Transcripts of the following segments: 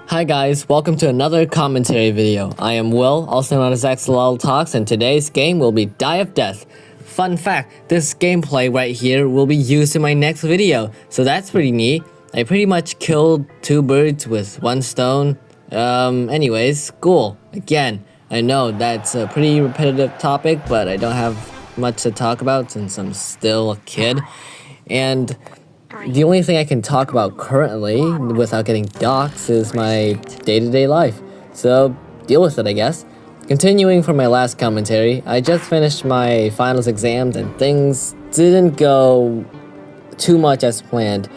Hi guys, welcome to another commentary video. I am Will, also known as XLL Talks, and today's game will be Die of Death. Fun fact, this gameplay right here will be used in my next video, so that's pretty neat. I pretty much killed two birds with one stone. Anyways, cool. Again, I know that's a pretty repetitive topic, but I don't have much to talk about since I'm still a kid. And the only thing I can talk about currently without getting doxxed is my day-to-day life. So, deal with it, I guess. Continuing from my last commentary, I just finished my finals exams and things didn't go too much as planned.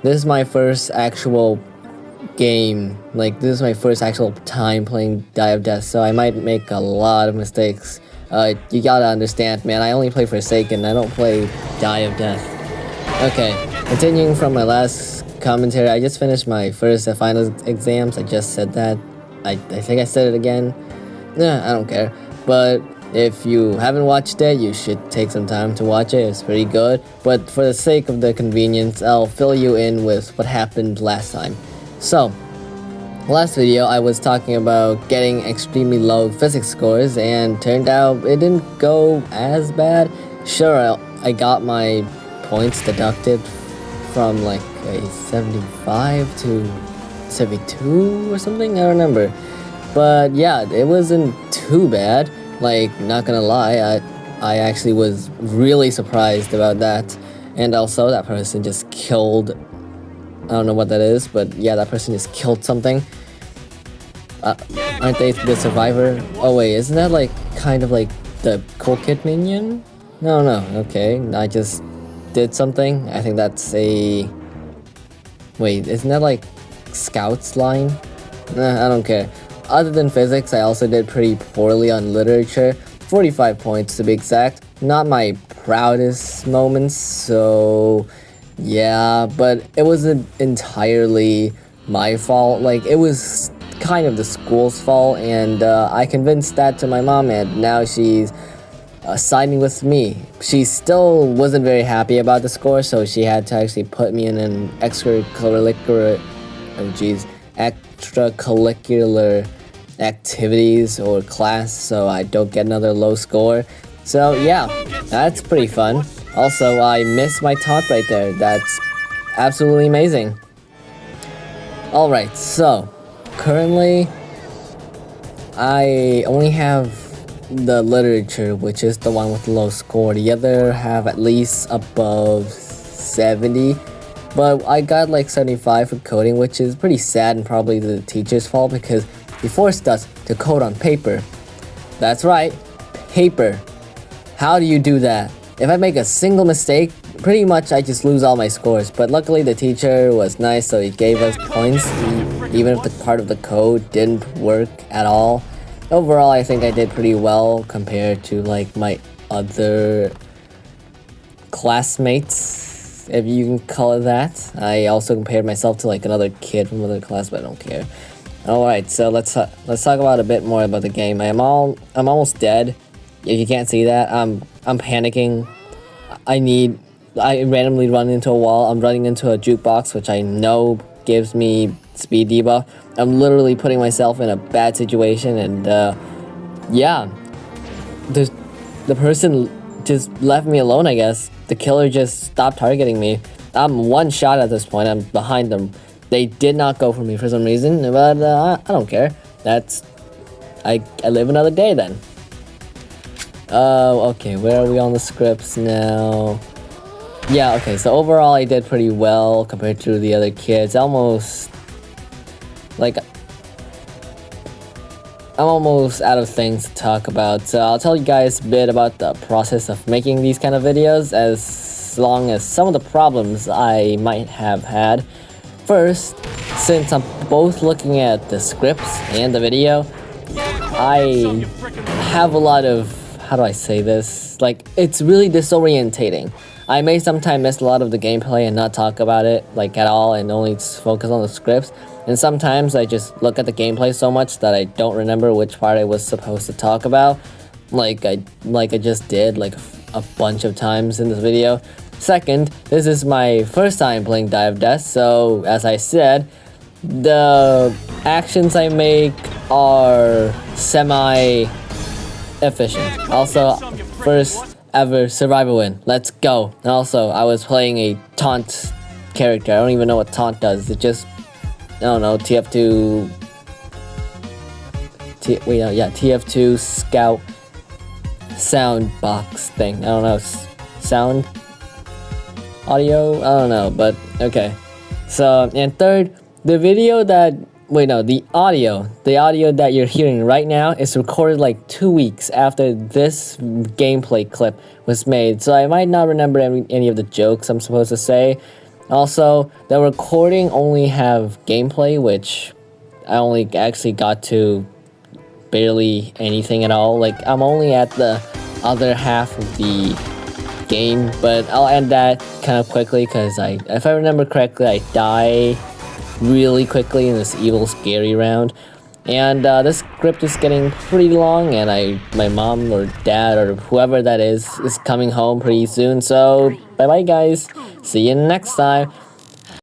This is my first actual game, this is my first actual time playing Die of Death, so I might make a lot of mistakes. You gotta understand, man, I only play Forsaken, I don't play Die of Death. Okay, continuing from my last commentary, I just finished my first and final exams. I just said that. I think I said it again. Nah, I don't care. But if you haven't watched it, you should take some time to watch it. It's pretty good. But for the sake of the convenience, I'll fill you in with what happened last time. So, last video, I was talking about getting extremely low physics scores, and turned out it didn't go as bad. Sure, I got my points deducted from like a 75 to 72 or something, I don't remember. But yeah, it wasn't too bad. Not gonna lie, I actually was really surprised about that. And also, that person just killed, I don't know what that is, but yeah, that person just killed something. Aren't they the survivor? Oh wait, isn't that kind of like the cool kid minion? No, okay, I just did something. I think that's a... Wait, isn't that like Scout's line? Nah, I don't care. Other than physics, I also did pretty poorly on literature. 45 points to be exact. Not my proudest moments, so... yeah, but it wasn't entirely my fault. It was kind of the school's fault, and I convinced that to my mom, and now she's siding with me. She still wasn't very happy about the score, so she had to actually put me in an extracurricular activities or class so I don't get another low score. So yeah, that's pretty fun. Also, I missed my taunt right there. That's absolutely amazing. Alright, so currently I only have the literature, which is the one with the low score. The other have at least above 70, but I got 75 for coding, which is pretty sad and probably the teacher's fault because he forced us to code on paper. That's right, paper. How do you do that? If I make a single mistake, pretty much I just lose all my scores, but luckily the teacher was nice, so he gave us points even if the part of the code didn't work at all. Overall, I think I did pretty well compared to my other classmates, if you can call it that. I also compared myself to another kid from another class, but I don't care. Alright, so let's talk about a bit more about the game. I'm almost dead. If you can't see that, I'm panicking. I randomly run into a wall. I'm running into a jukebox, which I know gives me speed debuff. I'm literally putting myself in a bad situation, and yeah, the person just left me alone, I guess. The killer just stopped targeting me. I'm one shot at this point. I'm behind them. They did not go for me for some reason, but I don't care. I live another day then. Okay, where are we on the scripts now? Yeah, okay, so overall I did pretty well compared to the other kids. I'm almost out of things to talk about, so I'll tell you guys a bit about the process of making these kind of videos, as long as some of the problems I might have had. First, since I'm both looking at the scripts and the video, I have a lot of, how do I say this? It's really disorientating. I may sometimes miss a lot of the gameplay and not talk about it at all, and only focus on the scripts. And sometimes I just look at the gameplay so much that I don't remember which part I was supposed to talk about. I just did a bunch of times in this video. Second, this is my first time playing Die of Death, so as I said, the actions I make are semi-efficient. Also, first ever survival win. Let's go. And also, I was playing a taunt character. I don't even know what taunt does. It just, I don't know, TF2... TF2 scout sound box thing. I don't know. Sound? Audio? I don't know, but okay. So, and third, the video that... the audio that you're hearing right now is recorded like 2 weeks after this gameplay clip was made, so I might not remember any of the jokes I'm supposed to say. Also, the recording only have gameplay, which I only actually got to barely anything at all. Like, I'm only at the other half of the game, but I'll end that kind of quickly because if I remember correctly, I die really quickly in this evil scary round, and this script is getting pretty long, and my mom or dad or whoever that is coming home pretty soon, so bye bye guys, see you next time.